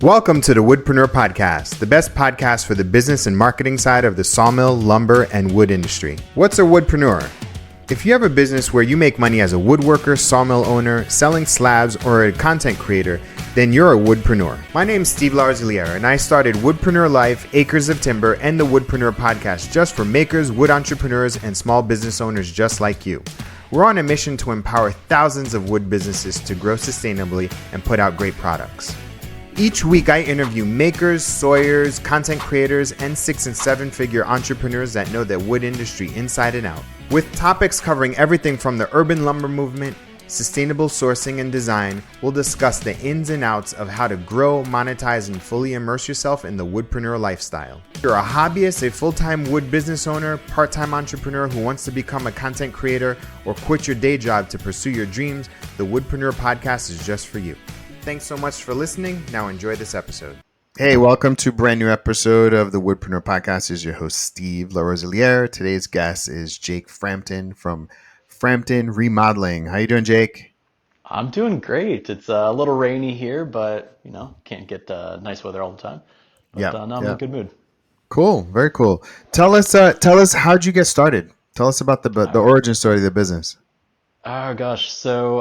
Welcome to the Woodpreneur podcast, the best podcast for the business and marketing side of the sawmill, lumber, and wood industry. What's a woodpreneur? If you have a business where you make money as a woodworker, sawmill owner, selling slabs, or a content creator, then you're a woodpreneur. My name's Steve Larziliere, and I started Woodpreneur Life, Acres of Timber, and the Woodpreneur podcast just for makers, wood entrepreneurs, and small business owners just like you. We're on a mission to empower thousands of wood businesses to grow sustainably and put out great products. Each week, I interview makers, sawyers, content creators, and 6- and 7-figure entrepreneurs that know the wood industry inside and out. With topics covering everything from the urban lumber movement, sustainable sourcing and design, we'll discuss the ins and outs of how to grow, monetize, and fully immerse yourself in the woodpreneur lifestyle. If you're a hobbyist, a full-time wood business owner, part-time entrepreneur who wants to become a content creator, or quit your day job to pursue your dreams, the Woodpreneur podcast is just for you. Thanks so much for listening. Now enjoy this episode. Hey, welcome to a brand new episode of the Woodpreneur podcast. This is your host, Steve Larziliere. Today's guest is Jake Frampton from Frampton Remodeling. How you doing, Jake? I'm doing great. It's a little rainy here, but can't get nice weather all the time. But Yeah, no, I'm in a yeah. good mood. Cool, very cool. Tell us how'd you get started? Tell us about the origin story of the business. Oh gosh, so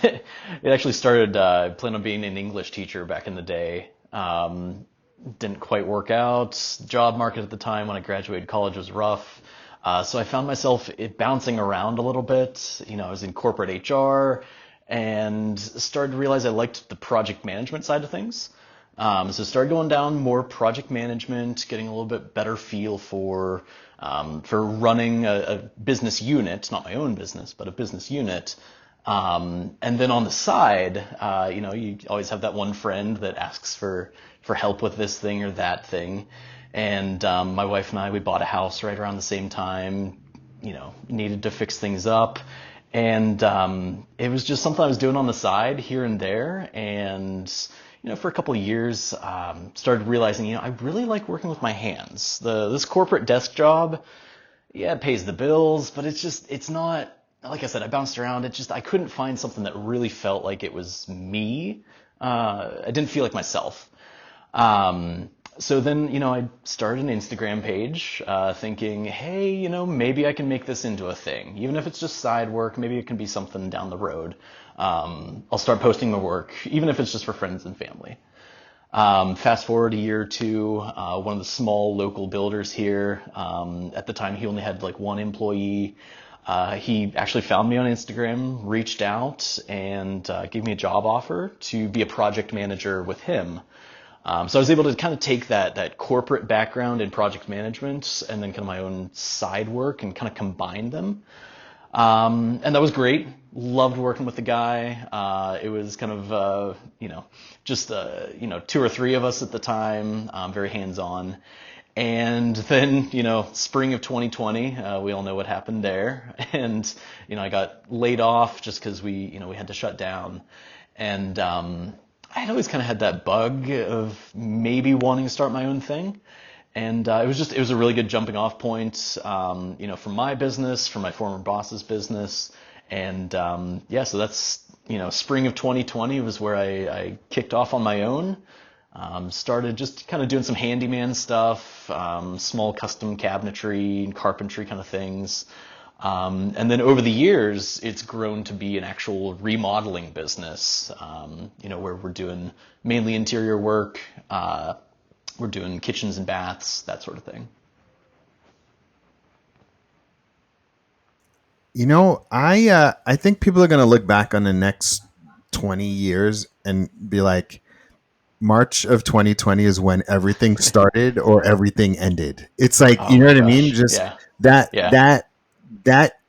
it actually started. I planned on being an English teacher back in the day. Didn't quite work out. Job market at the time when I graduated college was rough. So I found myself bouncing around a little bit. I was in corporate HR and started to realize I liked the project management side of things. So started going down more project management, getting a little bit better feel for running a business unit, not my own business, but a business unit. And then on the side, you always have that one friend that asks for help with this thing or that thing. And my wife and I, we bought a house right around the same time, needed to fix things up. And it was just something I was doing on the side here and there. And for a couple of years, started realizing, I really like working with my hands. This corporate desk job, yeah, it pays the bills, but it's not, like I said, I bounced around. I couldn't find something that really felt like it was me. I didn't feel like myself. So then, I started an Instagram page, thinking, hey, maybe I can make this into a thing. Even if it's just side work, maybe it can be something down the road. I'll start posting my work, even if it's just for friends and family. Fast forward a year or two, one of the small local builders here, at the time he only had like one employee. He actually found me on Instagram, reached out, and gave me a job offer to be a project manager with him. So I was able to kind of take that corporate background in project management and then kind of my own side work and kind of combine them. And that was great. Loved working with the guy. It was kind of, just, 2 or 3 of us at the time, very hands-on. And then, spring of 2020, we all know what happened there. And, I got laid off just because we had to shut down. And, I'd always kind of had that bug of maybe wanting to start my own thing. And it was a really good jumping off point, for my business, for my former boss's business. And so that's, spring of 2020 was where I kicked off on my own. Started just kind of doing some handyman stuff, small custom cabinetry and carpentry kind of things. And then over the years, it's grown to be an actual remodeling business, where we're doing mainly interior work. We're doing kitchens and baths, that sort of thing. I think people are going to look back on the next 20 years and be like, March of 2020 is when everything started or everything ended. It's like, Oh you know my what I mean? gosh. Just Yeah. that, Yeah. that, that,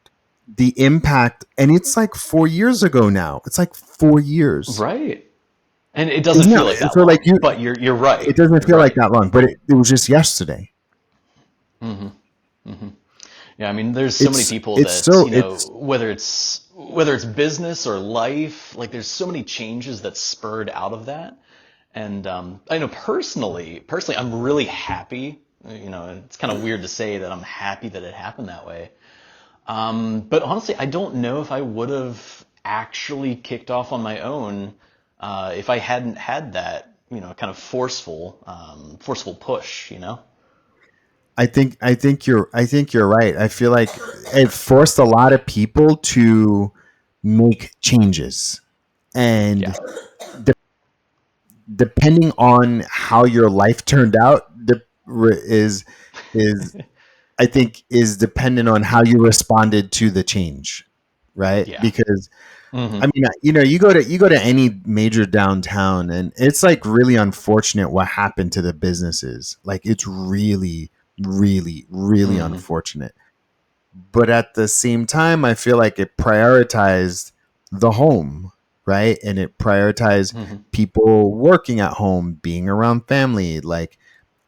the impact, and it's like 4 years ago now. It's like 4 years. Right. And it doesn't No, feel like that so like long, but you're right. it doesn't You're feel like right. that long, but it was just yesterday. hmm hmm Yeah, I mean, there's so many It's, people it's that, so, it's, whether it's business or life, like there's so many changes that spurred out of that. And I know personally, I'm really happy. It's kind of weird to say that I'm happy that it happened that way. But honestly, I don't know if I would have actually kicked off on my own if I hadn't had that kind of forceful push, I think you're right. I feel like it forced a lot of people to make changes, and Yeah. de- depending on how your life turned out, is I think is dependent on how you responded to the change, right? Yeah. Because Hmm. I mean, you go to any major downtown, and it's like really unfortunate what happened to the businesses. Like it's really, really, really Hmm. unfortunate. But at the same time, I feel like it prioritized the home, right? And it prioritized Hmm. people working at home, being around family, like,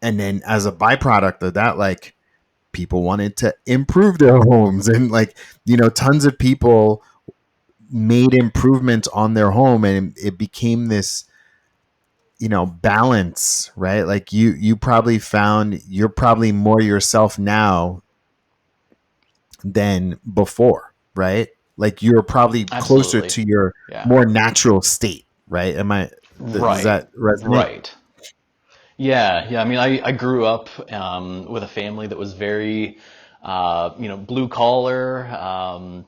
and then as a byproduct of that, like people wanted to improve their homes, and like tons of people made improvements on their home, and it became this balance, right? Like you probably found you're probably more yourself now than before, right? Like you're probably closer Absolutely. to your Yeah. more natural state, right? Does Right. that resonate? Right. Yeah, yeah. I mean, I grew up with a family that was very, blue collar.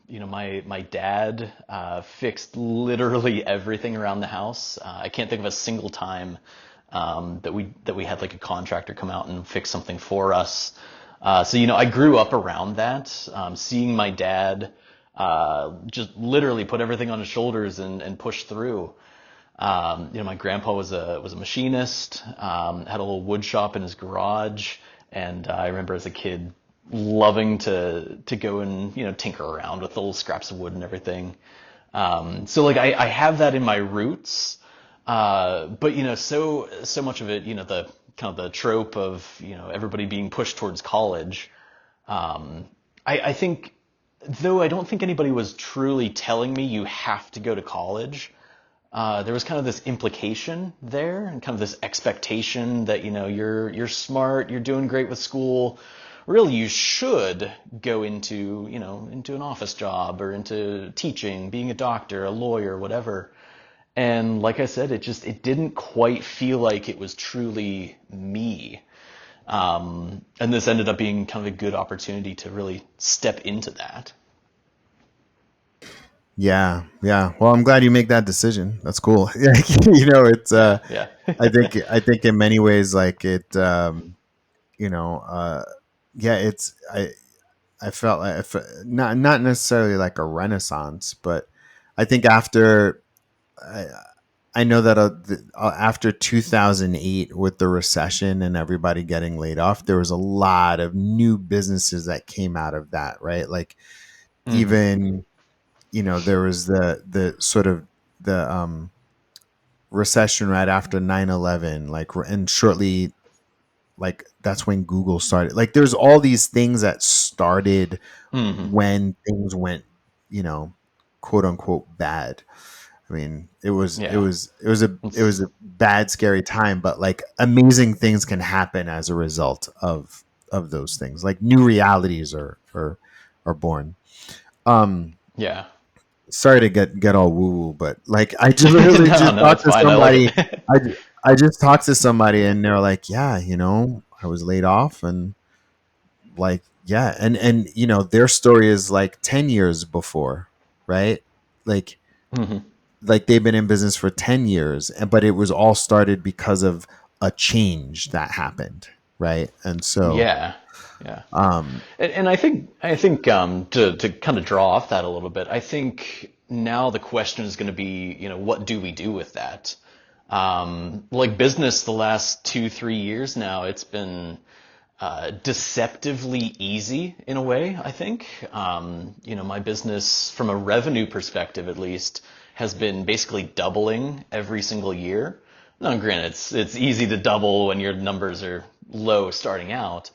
My dad fixed literally everything around the house. I can't think of a single time that we had like a contractor come out and fix something for us. So I grew up around that, seeing my dad just literally put everything on his shoulders and push through. My grandpa was a machinist, had a little wood shop in his garage, and I remember as a kid loving to go and tinker around with the little scraps of wood and everything. So like I have that in my roots, but so much of it, the kind of the trope of everybody being pushed towards college. I think, though I don't think anybody was truly telling me you have to go to college, there was kind of this implication there and kind of this expectation that you're smart, you're doing great with school. Really, you should go into an office job or into teaching, being a doctor, a lawyer, whatever. And like I said, it didn't quite feel like it was truly me. And this ended up being kind of a good opportunity to really step into that. Yeah, yeah. Well, I'm glad you make that decision. That's cool. It's Yeah, yeah. I think in many ways, like it, you know, yeah, I felt like not necessarily like a renaissance, but I think I, I know that after 2008 with the recession and everybody getting laid off, there was a lot of new businesses that came out of that, right? Like Hmm. even there was the sort of the recession right after 9/11, like, and shortly, like that's when Google started. Like there's all these things that started Hmm. when things went, you know, quote unquote bad. I mean, Yeah. it It's, was a bad, scary time, but like amazing things can happen as a result of those things. Like new realities are born. Um, yeah. Sorry to get all woo woo, but like I just literally No, just no, talked it's to fine. I like somebody. it. I I just talked to somebody, and they're like, yeah, I was laid off, and like yeah, and their story is like 10 years before, right? Like Hmm. like they've been in business for 10 years, and but it was all started because of a change that happened, right? And so, Yeah, yeah. um, And I think to kind of draw off that a little bit, I think now the question is going to be, what do we do with that? Like business, the last 2, 3 years now, it's been deceptively easy in a way, I think. My business, from a revenue perspective at least, has been basically doubling every single year. Now, granted, it's easy to double when your numbers are low starting out.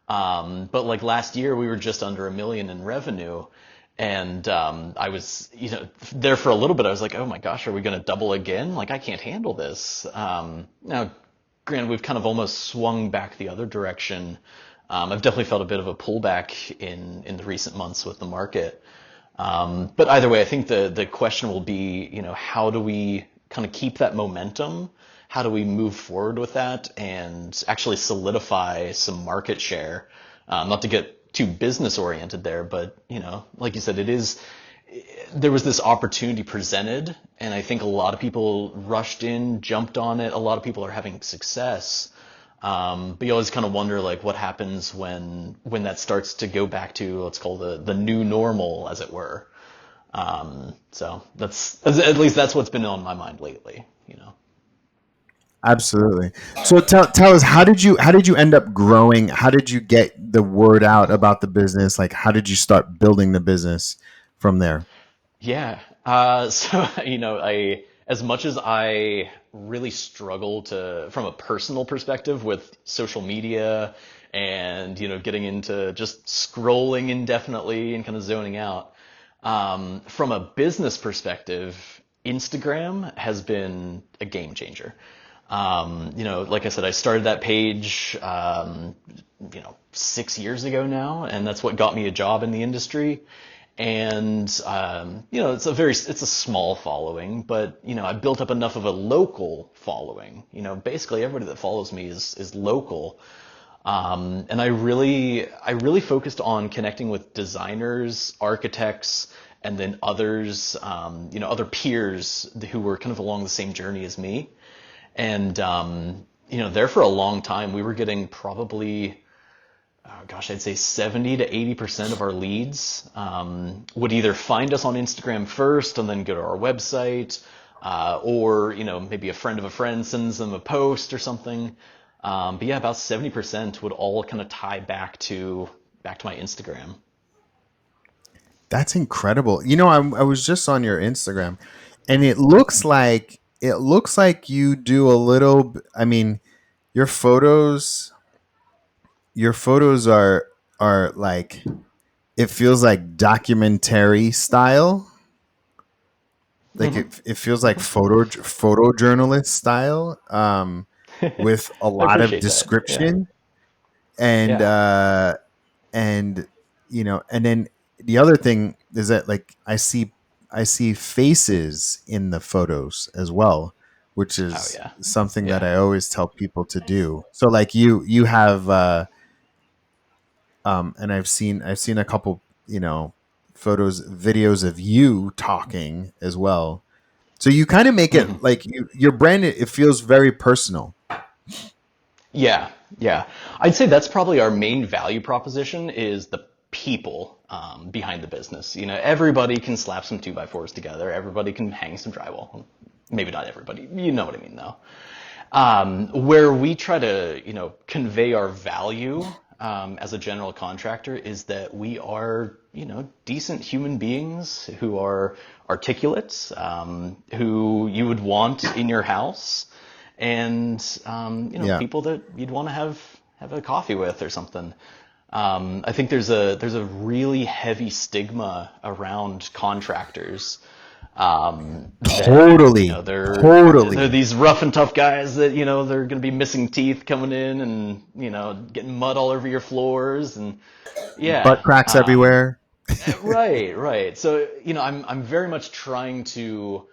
But like last year, we were just under 1 million in revenue. And I was, there for a little bit. I was like, "Oh my gosh, are we going to double again? Like, I can't handle this." Now, granted, we've kind of almost swung back the other direction. I've definitely felt a bit of a pullback in the recent months with the market. But either way, I think the question will be, how do we kind of keep that momentum how do we move forward with that and actually solidify some market share? Not to get too business oriented there, but like you said, there was this opportunity presented, and I think a lot of people rushed in, jumped on it. A lot of people are having success. But you always kind of wonder, like, what happens when that starts to go back to, let's call the new normal, as it were. So at least that's what's been on my mind lately. Absolutely. So tell us, how did you end up growing? How did you get the word out about the business? Like, how did you start building the business from there? Yeah. So, as much as I really struggle from a personal perspective with social media and, getting into just scrolling indefinitely and kind of zoning out, from a business perspective, Instagram has been a game changer. Like I said, I started that page, 6 years ago now, and that's what got me a job in the industry. And it's a small following, but I built up enough of a local following. Basically everybody that follows me is local. And I really focused on connecting with designers, architects, and then others, other peers who were kind of along the same journey as me. And there for a long time, we were getting probably, oh gosh, I'd say 70 to 80% of our leads would either find us on Instagram first and then go to our website, or maybe a friend of a friend sends them a post or something. But yeah, about 70% would all kind of tie back to my Instagram. That's incredible. I was just on your Instagram, and it looks like you do a little. I mean, your photos your photos are like, it feels like documentary style. Like it feels like photojournalist style, with a I lot of appreciate that. Yeah. description, and Yeah. and and then the other thing is that, like, I see faces in the photos as well, which Oh is yeah. something that Yeah. I always tell people to do. So, like, you have and I've seen a couple, videos of you talking as well. So you kind of make it Mhm. like your brand. It feels very personal. Yeah, yeah. I'd say that's probably our main value proposition is the people behind the business. Everybody can slap some two by fours together. Everybody can hang some drywall. Maybe not everybody. You know what I mean, though. Where we try to, convey our value as a general contractor is that we are, decent human beings who are articulate, who you would want in your house, and Yeah. people that you'd want to have a coffee with or something. I think there's a really heavy stigma around contractors, that Totally. they're Totally. these rough and tough guys that they're going to be missing teeth coming in and getting mud all over your floors, and Butt yeah. cracks everywhere. Right. So I'm very much trying to,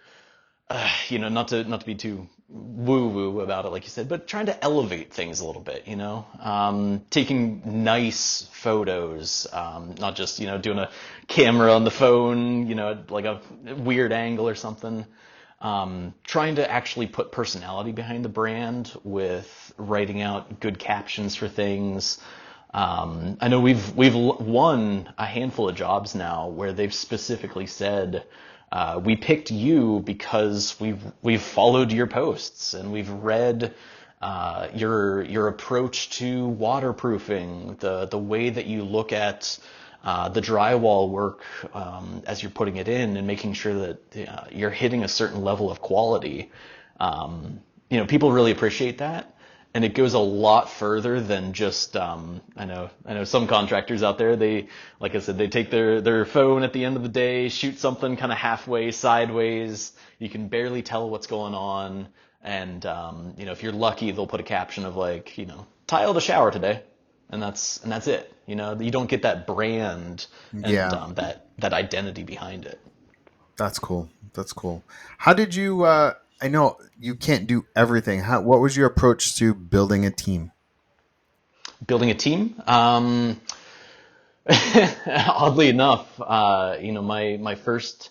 not to be too woo woo about it, like you said, but trying to elevate things a little bit. Taking nice photos, not just doing a camera on the phone, at like a weird angle or something. Trying to actually put personality behind the brand with writing out good captions for things. I know we've won a handful of jobs now where they've specifically said, we picked you because we've followed your posts and we've read your approach to waterproofing, the way that you look at the drywall work as you're putting it in and making sure that you're hitting a certain level of quality. People really appreciate that. And it goes a lot further than just, I know some contractors out there, like I said, they take their phone at the end of the day, shoot something kind of halfway, sideways. You can barely tell what's going on. And, if you're lucky, they'll put a caption of like, tile the shower today. And that's it. You don't get that brand and Yeah, that identity behind it. that's cool. That's cool. How did you I know you can't do everything. What was your approach to building a team? Building a team. Oddly enough, my first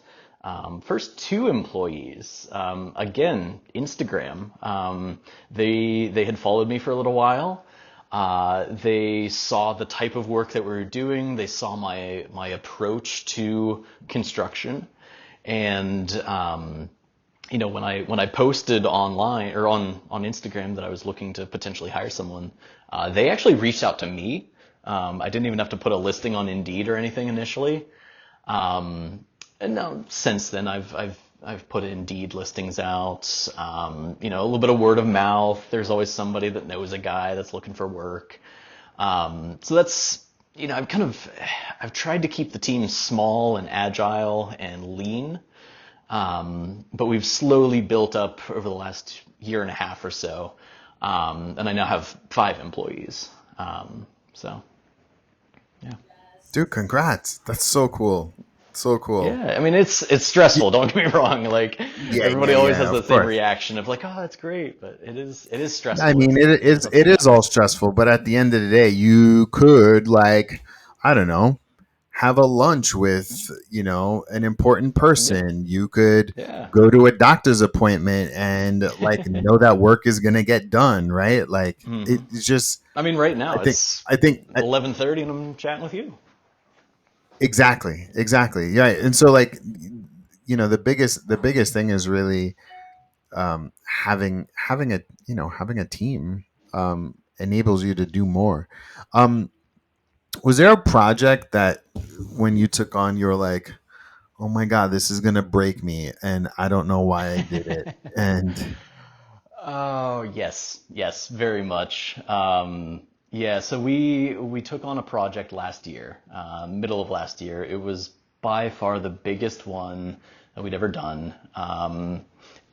two employees, again, Instagram. They had followed me for a little while. They saw the type of work that we were doing. They saw my approach to construction, and when I posted online or on Instagram that I was looking to potentially hire someone, they actually reached out to me. I didn't even have to put a listing on Indeed or anything initially. And now since then, I've put Indeed listings out. A little bit of word of mouth. There's always somebody that knows a guy that's looking for work. So that's I've tried to keep the team small and agile and lean. But we've slowly built up over the last year and a half or so. And I now have 5 employees. So, yeah. Dude, congrats. That's so cool. So cool. Yeah, I mean, it's stressful, don't get me wrong. Like, Yeah, everybody yeah, always yeah, has the of same course. reaction of like, oh, that's great, but it is I stressful. mean, It's it ups and is all downs. stressful, but at the end of the day, you could like, I don't know, have a lunch with, an important Yeah, person. You could yeah. go to a doctor's appointment and like know that work is going to get done, right? Like hmm it's just I mean, right I now think it's I think 11:30 and I'm chatting with you. exactly, exactly. Yeah, and so like the biggest thing is really having a team enables you to do more. Um, was there a project that when you took on, you were like, "Oh my god, this is gonna break me," and I don't know why I did it. And Oh, yes, yes, very much. Yeah, so we took on a project last year, middle of last year. It was by far the biggest one that we'd ever done.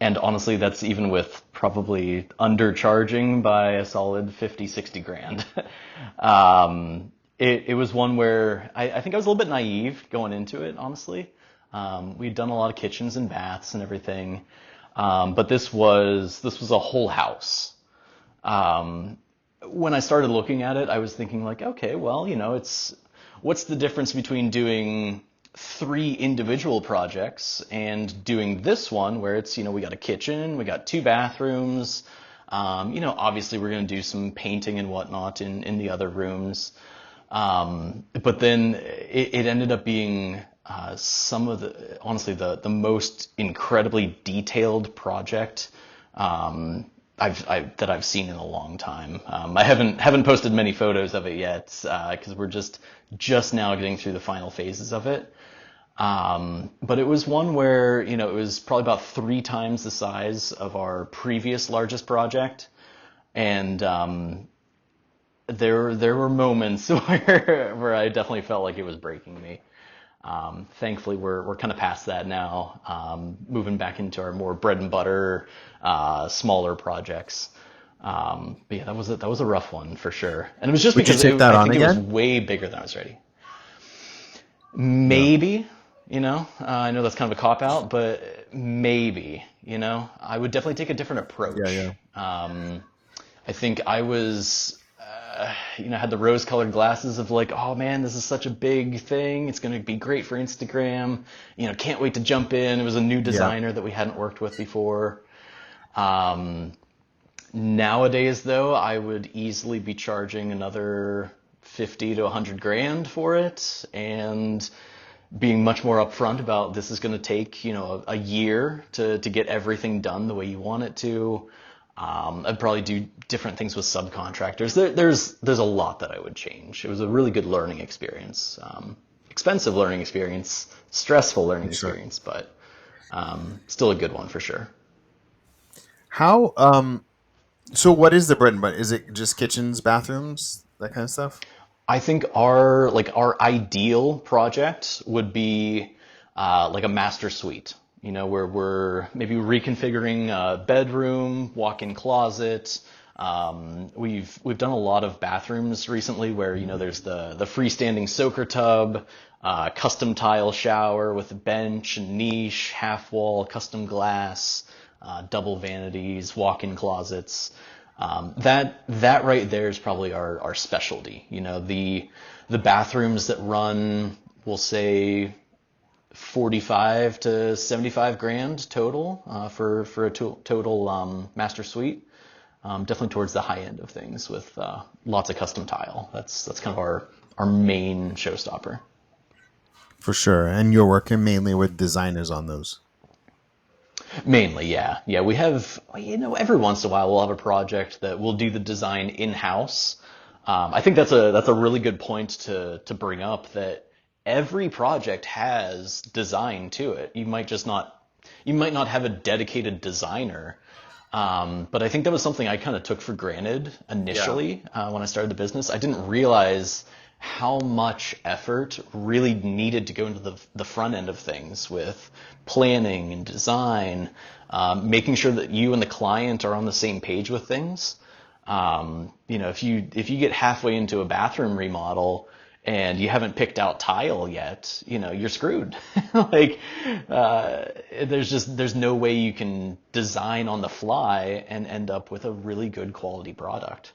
And honestly, that's even with probably undercharging by a solid 50, 60 grand. It was one where I think I was a little bit naive going into it, honestly. We'd done a lot of kitchens and baths and everything. But this was a whole house. When I started looking at it, I was thinking like, okay, well, it's what's the difference between doing 3 individual projects and doing this one where it's, we got a kitchen, we got 2 bathrooms, obviously we're going to do some painting and whatnot in the other rooms. But then it ended up being some of honestly, the most incredibly detailed project that I've seen in a long time. I haven't posted many photos of it yet because we're just now getting through the final phases of it. But it was one where it was probably about 3 times the size of our previous largest project, and there were moments where I definitely felt like it was breaking me. Thankfully, we're kind of past that now, moving back into our more bread and butter, smaller projects. But yeah, that was a rough one for sure, and it was just would you because take that I on think it was again? way bigger than I was ready. Yeah, Maybe, I know that's kind of a cop out, but maybe, I would definitely take a different yeah, yeah, approach. I think I was, had the rose-colored glasses of like, oh man, this is such a big thing. It's going to be great for Instagram. Can't wait to jump in. It was a new yeah. designer that we hadn't worked with before. Um, Nowadays, though, I would easily be charging another 50 to 100 grand for it, and being much more upfront about this is going to take, a year to get everything done the way you want it to. I'd probably do different things with subcontractors. There's a lot that I would change. It was a really good learning experience, expensive learning experience, stressful learning For sure. experience, but still a good one for sure. How so what is the bread and butter? Is it just kitchens, bathrooms, that kind of stuff? I think our ideal project would be like a master suite, where we're maybe reconfiguring a bedroom, walk-in closet. We've done a lot of bathrooms recently where there's the freestanding soaker tub, custom tile shower with a bench and niche, half wall, custom glass. double vanities, walk-in closets. That right there is probably our specialty. The bathrooms that run, we'll say 45 to 75 grand total for a total master suite. Definitely towards the high end of things with lots of custom tile. That's kind of our main showstopper. For sure. And you're working mainly with designers on those. Mainly, yeah. Yeah, we have, every once in a while we'll have a project that we'll do the design in-house. I think that's a really good point to bring up, that every project has design to it. You might not have a dedicated designer. But I think that was something I kind of took for granted initially when I started the business. I didn't realize how much effort really needed to go into the front end of things with planning and design, making sure that you and the client are on the same page with things. If you get halfway into a bathroom remodel and you haven't picked out tile yet, you're screwed. There's no way you can design on the fly and end up with a really good quality product.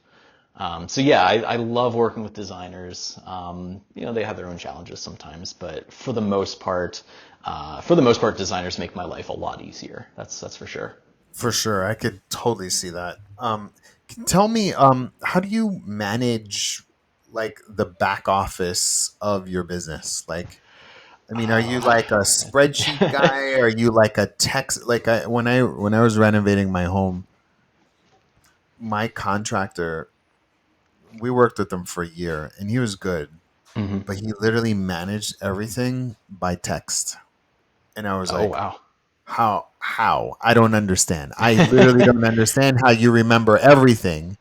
I love working with designers. They have their own challenges sometimes, but for the most part, designers make my life a lot easier. That's for sure. For sure. I could totally see that. Tell me, how do you manage like the back office of your business? Like, I mean, are you like a spreadsheet guy? Are you like a text? Like when I was renovating my home, my contractor, we worked with him for a year and he was good, Hmm. but he literally managed everything by text. And I was Oh, like, wow. how? I don't understand. I literally don't understand how you remember everything.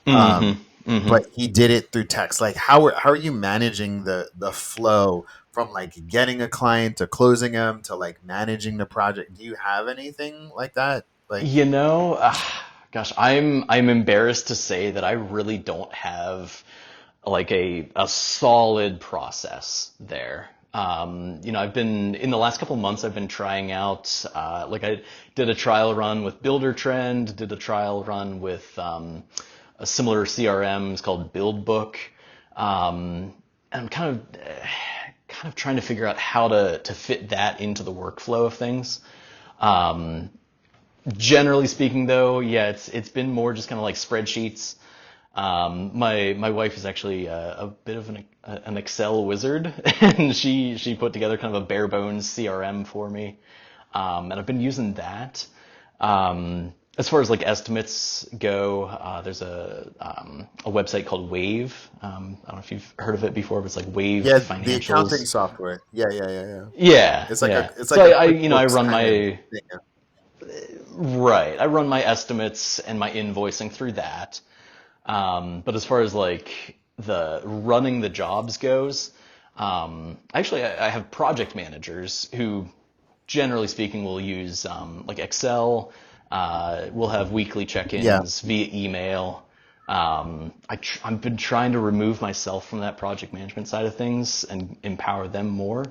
Hmm. Hmm. But he did it through text. Like how are you managing the flow from like getting a client to closing them to like managing the project? Do you have anything like that? Like, You know, uh, Gosh, I'm embarrassed to say that I really don't have like a solid process there. I've been in the last couple months. I've been trying out. I did a trial run with Builder Trend. Did a trial run with a similar CRM. It's called BuildBook. And I'm kind of trying to figure out how to fit that into the workflow of things. Um, Generally speaking, though, yeah, it's been more just kind of like spreadsheets. My wife is actually a bit of an Excel wizard, and she put together kind of a bare bones CRM for me, and I've been using that. As far as like estimates go, there's a website called Wave. I don't know if you've heard of it before, but it's like Wave yeah, the accounting Financials. software. Yeah. Yeah, It's like a yeah. it's So like a I QuickBooks run kind of my thing. right. I run my estimates and my invoicing through that. But as far as like the running the jobs goes, I have project managers who, generally speaking, will use like Excel. We'll have weekly Yeah, check-ins via email. I've been trying to remove myself from that project management side of things and empower them more.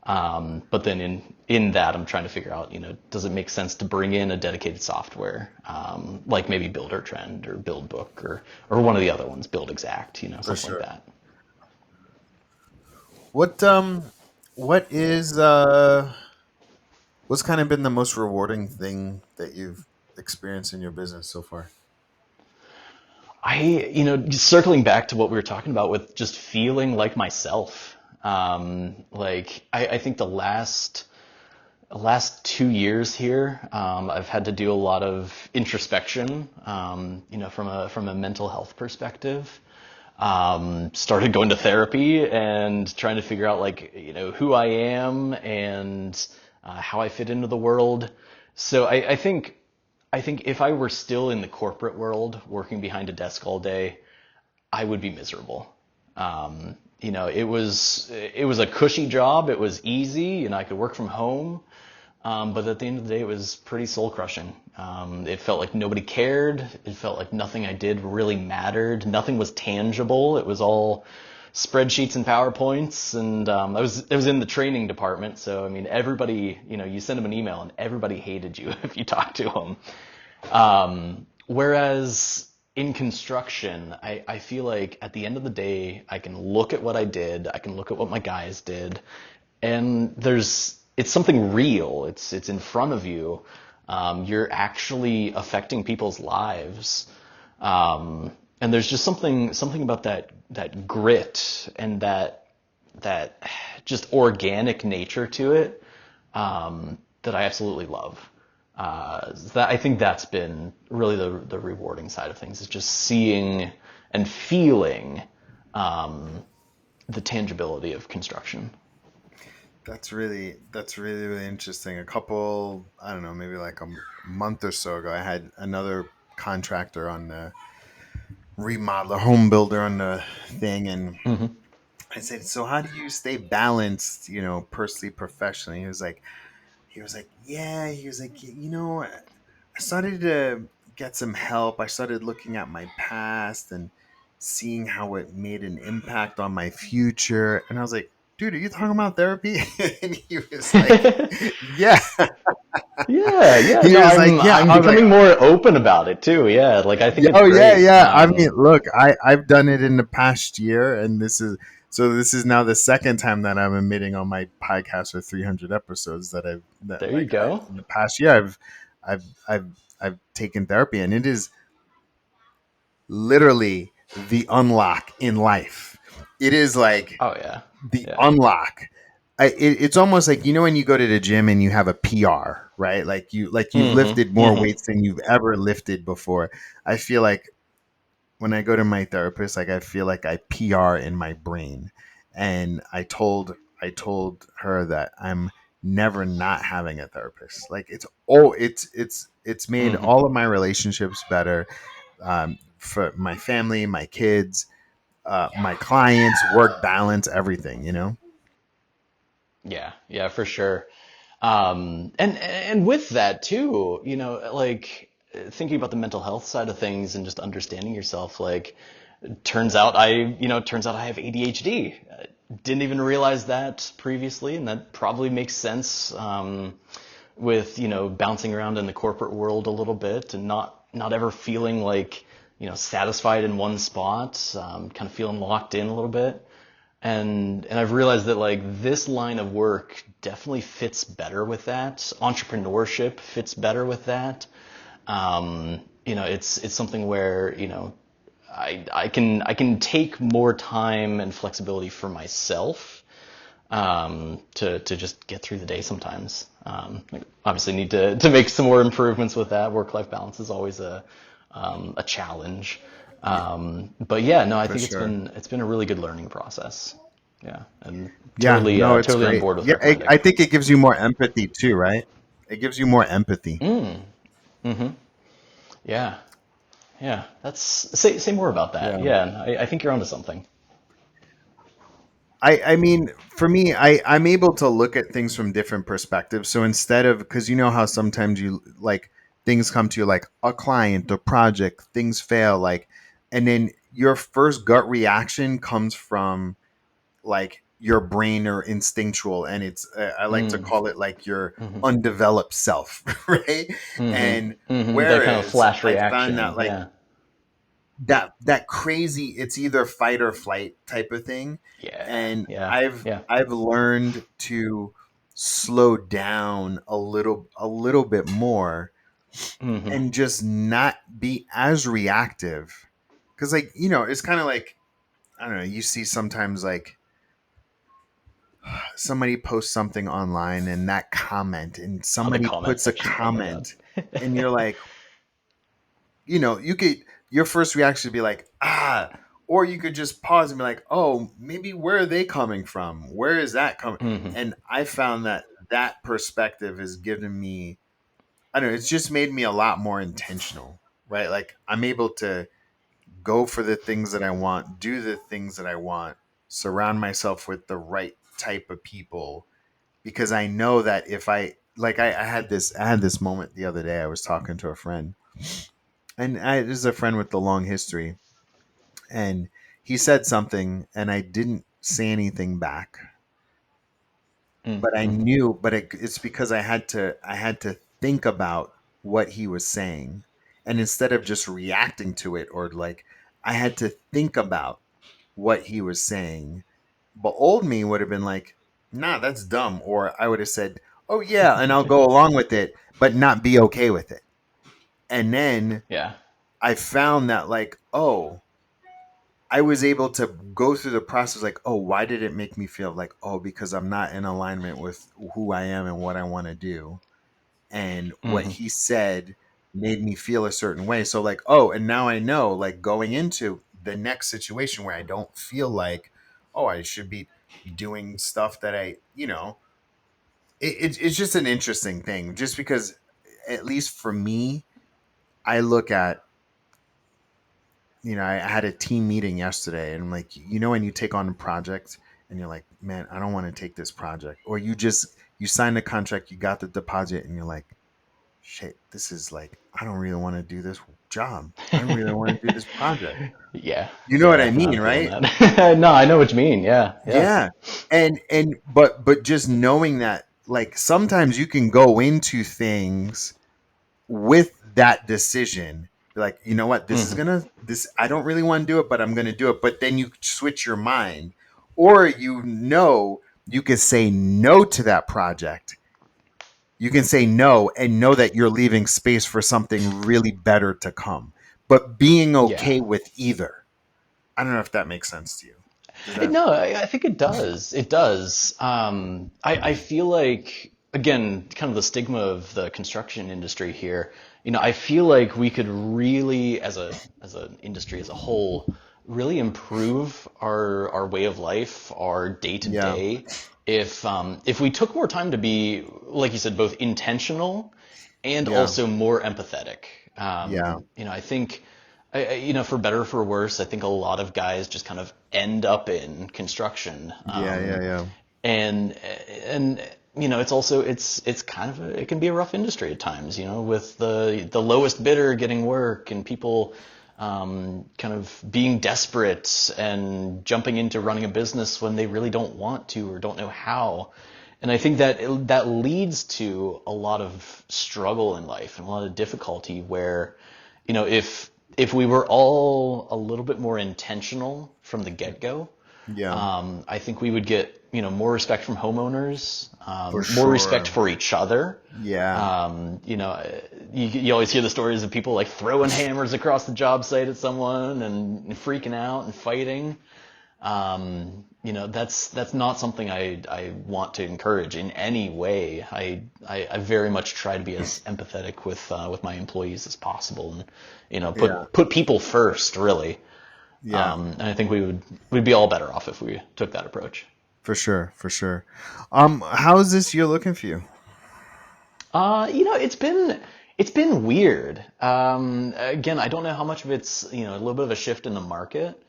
But then in that, I'm trying to figure out, does it make sense to bring in a dedicated software, like maybe Builder Trend or BuildBook or one of the other ones, Build Exact, for something like sure. that. What what is what's kind of been the most rewarding thing that you've experienced in your business so far? Just circling back to what we were talking about with just feeling like myself. I think the last 2 years here, I've had to do a lot of introspection, from a mental health perspective. Started going to therapy and trying to figure out like, who I am and how I fit into the world. So I think if I were still in the corporate world, working behind a desk all day, I would be miserable. It was a cushy job. It was easy, and I could work from home. But at the end of the day, it was pretty soul crushing. It felt like nobody cared. It felt like nothing I did really mattered. Nothing was tangible. It was all spreadsheets and PowerPoints, and I was in the training department, so I mean everybody, you send them an email and everybody hated you if you talked to them. Whereas in construction, I feel like at the end of the day, I can look at what I did, I can look at what my guys did, and it's something real. It's in front of you. You're actually affecting people's lives. And there's just something about that grit and that just organic nature to it, that I absolutely love. I think that's been really the rewarding side of things, is just seeing and feeling the tangibility of construction. That's really interesting. A couple, I don't know, maybe like a month or so ago, I had another contractor on the remodeler, home builder on the thing, and Hmm. I said, "So how do you stay balanced, personally, professionally?" He was like, "Yeah." He was like, I started to get some help. I started looking at my past and seeing how it made an impact on my future. And I was like, "Dude, are you talking about therapy?" And he was like, "Yeah." Yeah, yeah. He No, was like, I'm "Yeah." I'm I was like, becoming more open about it too. Yeah, like I think "Yeah, it's oh yeah, great. yeah. I mean, look, I've done it in the past year, and this is now the second time that I'm admitting on my podcast for 300 episodes that There you go. in the past year I've I've I've taken therapy, and it is literally the unlock in life. It is like Oh yeah, the yeah. unlock. It's almost like, when you go to the gym and you have a PR, right? You've Hmm. lifted more Hmm. weights than you've ever lifted before. I feel like when I go to my therapist, like I feel like I PR in my brain, and I told her that I'm never not having a therapist. Like it's made Hmm. all of my relationships better, for my family, my kids, my clients, work balance, everything. Yeah, yeah, for sure. And with that too, like thinking about the mental health side of things and just understanding yourself, like turns out I have ADHD. Didn't even realize that previously, and that probably makes sense, with, bouncing around in the corporate world a little bit and not ever feeling like, satisfied in one spot, kind of feeling locked in a little bit. And I've realized that like this line of work definitely fits better with that. Entrepreneurship fits better with that. It's something where, I can take more time and flexibility for myself, to just get through the day sometimes. Like, obviously need to make some more improvements with that. Work-life balance is always a challenge. Yeah, But yeah, no, I for think it's sure. been it's been a really good learning process. Yeah, and Yeah, no, it's totally on great. board with Yeah, recommending. I think it gives you more empathy too, right? It gives you more empathy. Yeah, yeah. Say more about that. Yeah. Yeah, and I think you're onto something. I mean, for me, I'm able to look at things from different perspectives. So instead of, because you know how sometimes you like things come to you like a client, a project, things fail, like, and then your first gut reaction comes from like your brain or instinctual, and it's I like to Mm. call it like your Hmm. undeveloped self, right? Hmm. And Hmm. That kind of whereas flash I found reaction. that like Yeah. that crazy, it's either fight or flight type of thing, Yeah. and Yeah. i've Yeah. i've learned to slow down a little bit more Hmm. and just not be as reactive, because like, it's kind of like, I don't know, you see sometimes like somebody posts something online and that comment, and Oh, the somebody comment puts a section. Oh my God. comment, and you're like, you could, your first reaction would be like, or you could just pause and be like, oh, maybe where are they coming from? Where is that coming? Hmm. And I found that perspective has given me, I don't know, it's just made me a lot more intentional, right? Like I'm able to go for the things that I want, do the things that I want, surround myself with the right type of people, because I know that if I had this moment the other day. I was talking to a friend, and this is a friend with a long history, and he said something and I didn't say anything back, but I Mm-hmm. knew, but it's because I had to think about what he was saying. And instead of just reacting to it, or like, I had to think about what he was saying. But old me would have been like, nah, that's dumb. Or I would have said, oh, yeah, and I'll go along with it, but not be okay with it. And then Yeah. I found that, like, oh, I was able to go through the process like, oh, why did it make me feel like, oh, because I'm not in alignment with who I am and what I want to do. And what Mm-hmm. he said made me feel a certain way. So, like, oh, and now I know, like, going into the next situation where I don't feel like, oh, I should be doing stuff that it's just an interesting thing. Just because, at least for me, I look at, I had a team meeting yesterday, and I'm like, when you take on a project and you're like, man, I don't want to take this project, or you signed the contract, you got the deposit, and you're like, shit, this is like, I don't really want to do this job. I don't really want to do this project. Yeah. You know what I Yeah. No, I'm mean, feeling right? that. No, I know what you mean. Yeah. Yeah. Yeah. But just knowing that, like, sometimes you can go into things with that decision, be like, you know what, Mm-hmm. this, I don't really want to do it, but I'm gonna do it. But then you switch your mind, or you can say no to that project. You can say no and know that you're leaving space for something really better to come, but being Yeah. okay with either. I don't know if that makes sense to you. Does that? No, I think it does. It does. I feel like, again, kind of the stigma of the construction industry here. I feel like we could really, as an industry as a whole, really improve our way of life, our day to Yeah. day, if we took more time to be, like you said, both intentional and Yeah. also more empathetic. Yeah. I think, for better or for worse, I think a lot of guys just kind of end up in construction. Yeah. Yeah. Yeah. And and it's kind of it can be a rough industry at times, with the lowest bidder getting work and people kind of being desperate and jumping into running a business when they really don't want to or don't know how. And I think that leads to a lot of struggle in life and a lot of difficulty where, if we were all a little bit more intentional from the get-go, Yeah. I think we would get, more respect from homeowners, For more respect sure. for each other. Yeah. You always hear the stories of people like throwing hammers across the job site at someone and freaking out and fighting. That's not something I want to encourage in any way. I very much try to be as empathetic with my employees as possible, and Yeah. put people first, really. Yeah. And I think we'd be all better off if we took that approach. For sure. For sure. How is this year looking for you? It's been weird. Again, I don't know how much of it's a little bit of a shift in the market.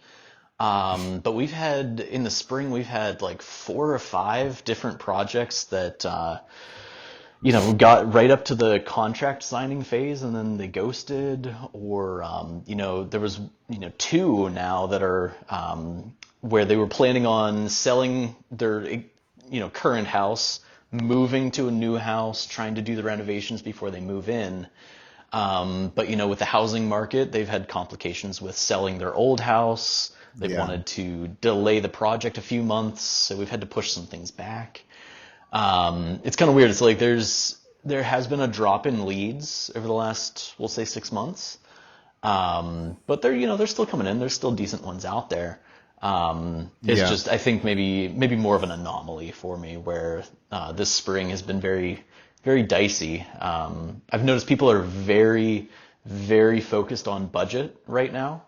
But in the spring, we've had like 4 or 5 different projects that, got right up to the contract signing phase and then they ghosted, or, there was, 2 now that are, where they were planning on selling their, current house, moving to a new house, trying to do the renovations before they move in. But with the housing market, they've had complications with selling their old house. They've Yeah. wanted to delay the project a few months, so we've had to push some things back. It's kind of weird. It's like there has been a drop in leads over the last, we'll say, 6 months. But they're still coming in. There's still decent ones out there. It's Yeah. just, I think maybe more of an anomaly for me where this spring has been very, very dicey. I've noticed people are very, very focused on budget right now.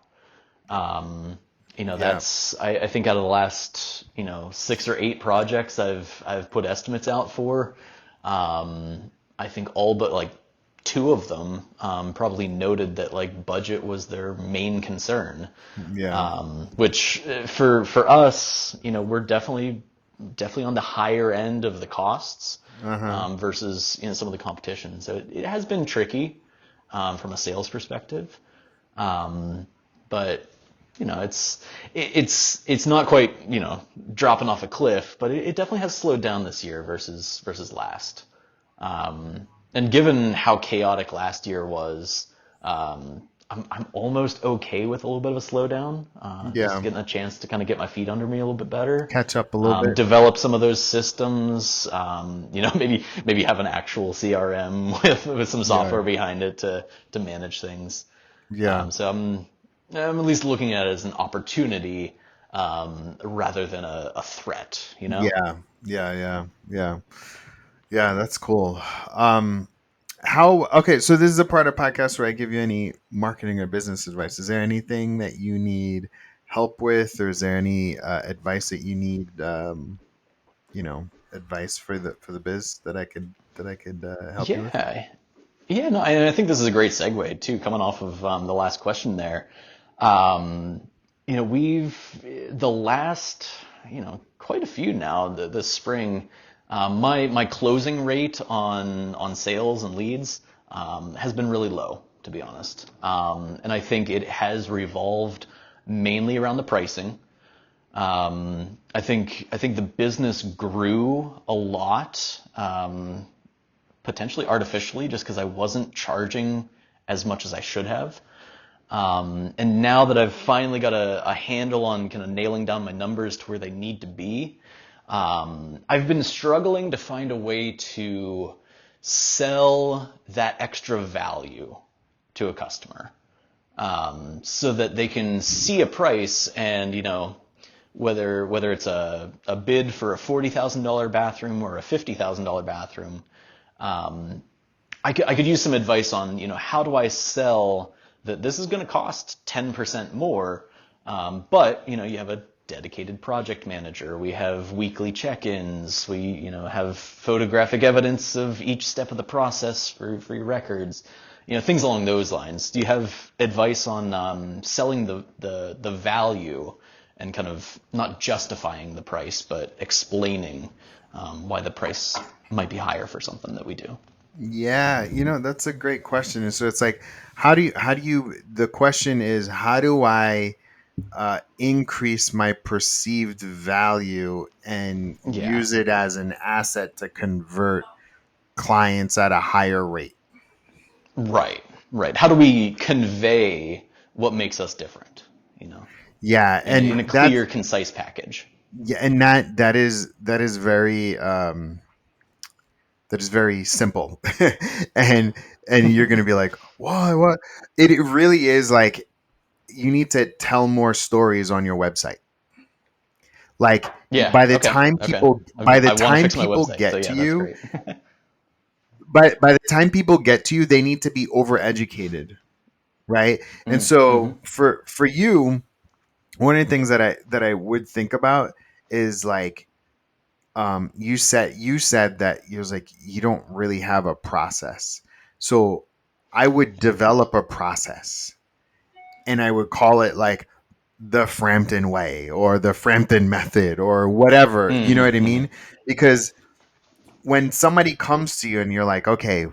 Yeah. I think out of the last, 6 or 8 projects I've put estimates out for, I think all but like 2 of them, probably noted that like budget was their main concern. Yeah. Which for us, we're definitely on the higher end of the costs, Uh-huh. versus some of the competition. So it has been tricky, from a sales perspective. But it's not quite, dropping off a cliff, but it definitely has slowed down this year versus last. And given how chaotic last year was, I'm almost okay with a little bit of a slowdown. Just Yeah. getting a chance to kind of get my feet under me a little bit better, Catch up a little bit. develop some of those systems. Maybe have an actual CRM with some Yeah. software behind it to manage things. Yeah. So I'm at least looking at it as an opportunity, rather than a threat. Yeah. Yeah. Yeah. Yeah. Yeah. That's cool. Um, okay, so this is a part of podcast where I give you any marketing or business advice. Is there anything that you need help with, or is there any advice that you need, advice for the biz that I could help you with? Yeah. Yeah, no, and I think this is a great segue too, coming off of the last question there. Um, we've the last, quite a few now. The spring, my closing rate on sales and leads has been really low, to be honest. And I think it has revolved mainly around the pricing. I think the business grew a lot. Potentially artificially, just because I wasn't charging as much as I should have. And now that I've finally got a handle on kind of nailing down my numbers to where they need to be, I've been struggling to find a way to sell that extra value to a customer, so that they can see a price and, whether it's a bid for a $40,000 bathroom or a $50,000 bathroom. I could use some advice on, how do I sell that this is going to cost 10% more, but, you have a dedicated project manager. We have weekly check-ins. We, have photographic evidence of each step of the process for your records, things along those lines. Do you have advice on selling the value and kind of not justifying the price, but explaining why the price might be higher for something that we do? Yeah, that's a great question. And so it's like, the question is, how do I increase my perceived value and Yeah. use it as an asset to convert clients at a higher rate? Right, right. How do we convey what makes us different, Yeah, in a and clear, concise package? yeah, and that is very simple, and you're gonna be like, why? What? It really is like you need to tell more stories on your website. Like Yeah. by the Okay. time Okay. people by the I want to time fix my people website, so get to yeah, that's you, great. by the time people get to you, they need to be overeducated, right? And Mm-hmm. so for you, one of the things that I would think about is like, you said that you was like you don't really have a process. So I would develop a process, and I would call it like the Frampton way or the Frampton method or whatever. You know what I Mm-hmm. mean? Because when somebody comes to you and you're like, okay,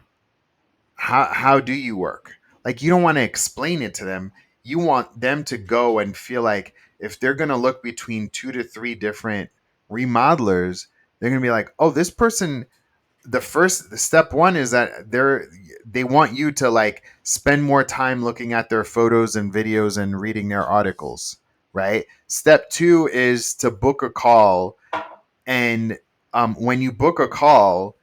how do you work? Like, you don't want to explain it to them. You want them to go and feel like if they're going to look between 2 to 3 different remodelers, they're going to be like, oh, this person, the step one is that they want you to like spend more time looking at their photos and videos and reading their articles, right? Step two is to book a call. And when you book a call,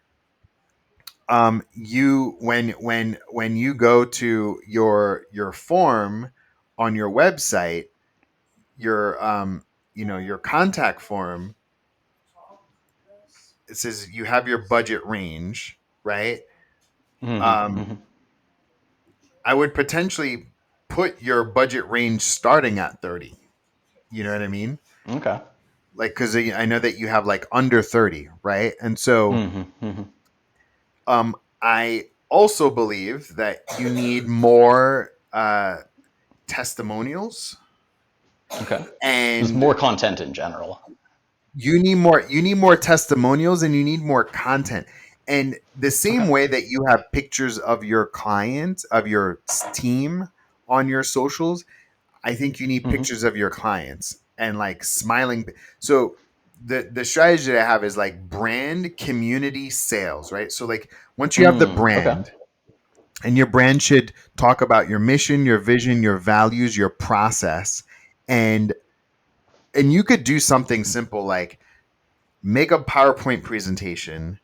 you when you go to your form on your website, your contact form, it says you have your budget range, right? Mm-hmm. um Mm-hmm. I would potentially put your budget range starting at 30. You know what I mean? Okay. Like, because I know that you have like under 30, right? And so Mm-hmm. Mm-hmm. I also believe that you need more testimonials, Okay. Just and more content in general. you need more testimonials, and you need more content. And the same Okay. way that you have pictures of your client, of your team on your socials, I think you need Mm-hmm. pictures of your clients and like smiling. So the strategy that I have is like brand, community, sales, right? So like once you have the Okay. brand, and your brand should talk about your mission, your vision, your values, your process, and you could do something simple like make a PowerPoint presentation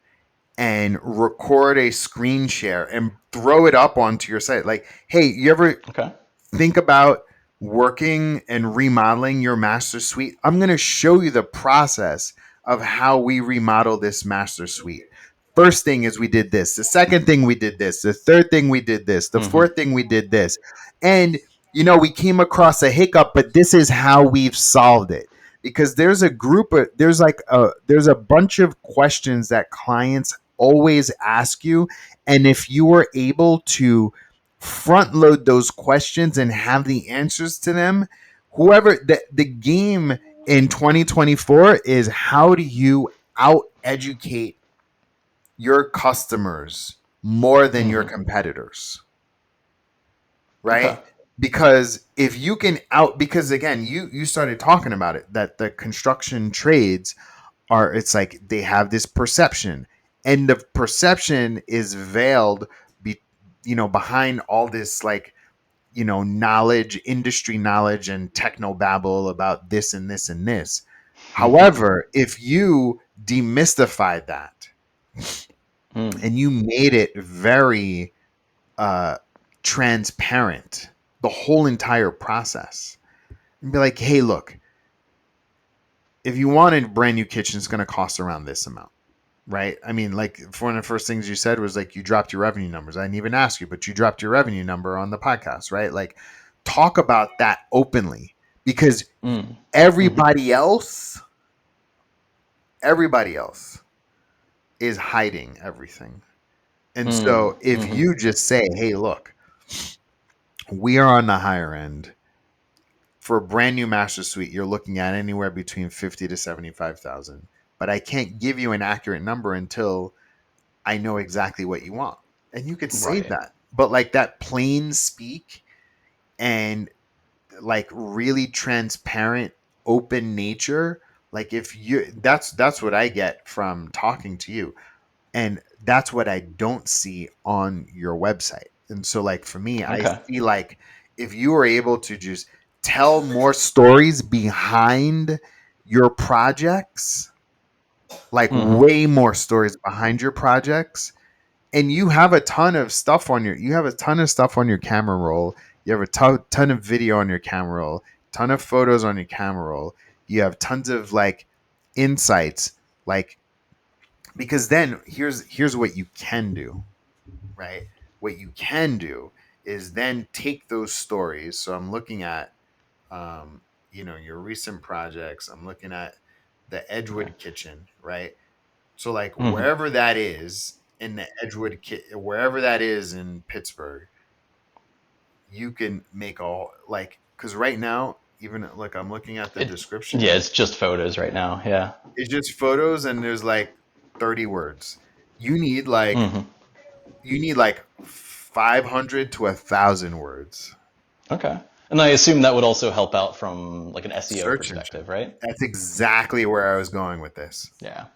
and record a screen share and throw it up onto your site. Like, hey, you ever Okay. think about working and remodeling your master suite? I'm going to show you the process of how we remodel this master suite. First thing is we did this. The second thing we did this. The third thing we did this. The Mm-hmm. fourth thing we did this. And we came across a hiccup, but this is how we've solved it. Because there's a group of there's a bunch of questions that clients always ask you, and if you were able to front load those questions and have the answers to them, whoever the game in 2024 is how do you out educate your customers more than your Mm-hmm. competitors, Okay. right? Because if you can out, because again, you started talking about it, that the construction trades are, it's like they have this perception, and the perception is veiled be, behind all this like knowledge, industry knowledge, and techno babble about this and this and this. However, if you demystified that Mm. and you made it very uh, transparent, the whole entire process, and be like, hey, look, if you want a brand new kitchen, it's going to cost around this amount. Right. I mean, like, one of the first things you said was like, you dropped your revenue numbers. I didn't even ask you, but you dropped your revenue number on the podcast, right? Like, talk about that openly, because Mm. Mm-hmm. everybody else, everybody else is hiding everything. And Mm. so if Mm-hmm. you just say, hey, look, we are on the higher end for a brand new master suite, you're looking at anywhere between 50 to 75,000, but I can't give you an accurate number until I know exactly what you want. And you could say Right. that. But like that plain speak and like really transparent, open nature, like if you that's what I get from talking to you. And that's what I don't see on your website. And so like for me, I Okay. see like if you were able to just tell more stories behind your projects, like Mm-hmm. way more stories behind your projects, and you have a ton of stuff on your camera roll, you have a ton of video on your camera roll, ton of photos on your camera roll, you have tons of like insights, like, because then here's what you can do, right? What you can do is then take those stories. So I'm looking at your recent projects. I'm looking at the Okay. Edgewood kitchen, right? So like Mm-hmm. wherever that is in the wherever that is in Pittsburgh, you can make all like, because right now, even like I'm looking at the Yeah, description, it's just photos right now. Yeah. it's just photos and there's like 30 words. You need like Mm-hmm. 500 to 1,000 words. Okay. And I assume that would also help out from like an SEO Search engine. perspective, right? That's exactly where I was going with this. Yeah.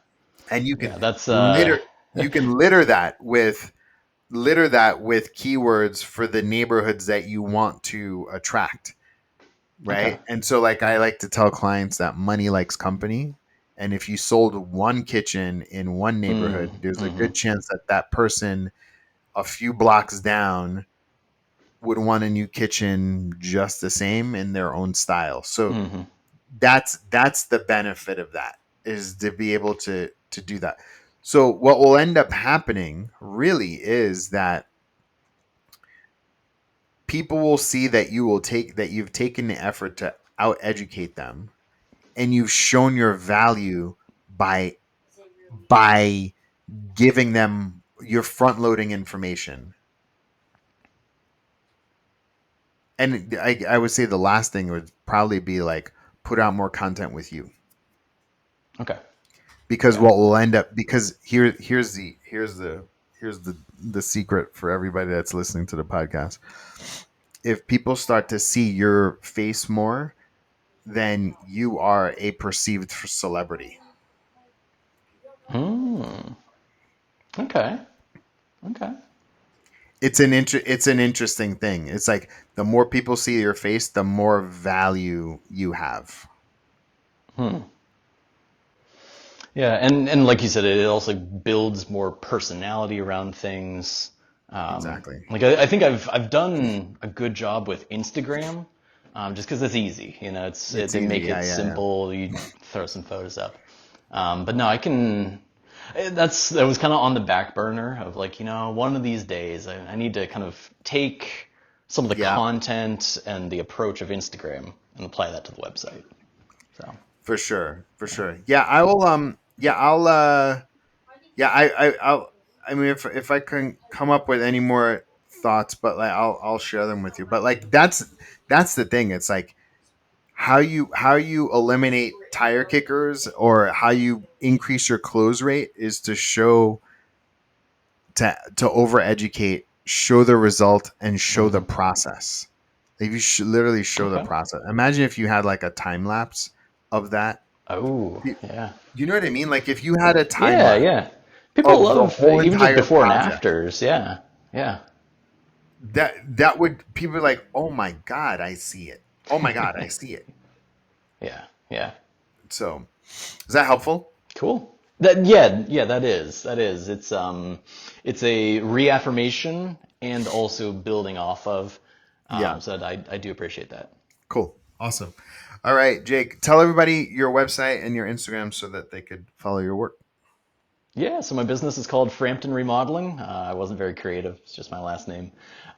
And Yeah. you can litter that with keywords for the neighborhoods that you want to attract, Okay. right? And so like I like to tell clients that money likes company, and if you sold one kitchen in one Mm. neighborhood, there's a Mm-hmm. good chance that that person a few blocks down would want a new kitchen just the same in their own style. So Mm-hmm. that's the benefit of that, is to be able to do that. So what will end up happening really is that people will see that you've taken the effort to out educate them, and you've shown your value by by giving them your front loading information. And I would say the last thing would probably be like put out more content with you, Okay. because Okay. what will end up, because here's the secret for everybody that's listening to the podcast, if people start to see your face more, then you are a perceived celebrity. Okay. Okay. It's an interesting thing. It's like the more people see your face, the more value you have. Yeah, and like you said, it also builds more personality around things. Exactly. Like I think I've done a good job with Instagram, just because it's easy. It's They easy. make Yeah, it yeah, yeah. simple. You throw some photos up. But no, I can. That was kind of on the back burner of like, one of these days I need to kind of take some of the Yeah, content and the approach of Instagram and apply that to the website. So for sure. For yeah. sure. Yeah, I will yeah, I'll yeah, I'll I mean if I can come up with any more thoughts, but like I'll share them with you. But like that's the thing. It's like how you eliminate tire kickers or how you increase your close rate is to show to overeducate, show the result, and show the process. Like you should literally show the Okay. process. Imagine if you had like a time lapse of that. Oh, You yeah. you know what I mean? Like if you had a time Yeah, lapse yeah. People of the love whole even just entire before and project, afters. Yeah, yeah, that would people are like, oh my god, I see it. Oh my god, I see it. yeah, yeah. So is that helpful? Cool. Yeah, that is. It's a reaffirmation and also building off of. Yeah. So I do appreciate that. Cool. Awesome. All right, Jake, tell everybody your website and your Instagram so that they could follow your work. Yeah, so my business is called Frampton Remodeling. I wasn't very creative, it's just my last name.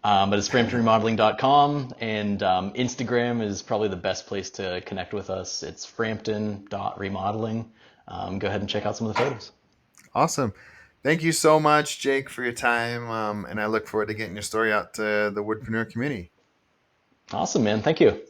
But it's framptonremodeling.com, and Instagram is probably the best place to connect with us. It's frampton.remodeling. Go ahead and check out some of the photos. Awesome. Thank you so much, Jake, for your time. And I look forward to getting your story out to the Woodpreneur community. Awesome, man. Thank you.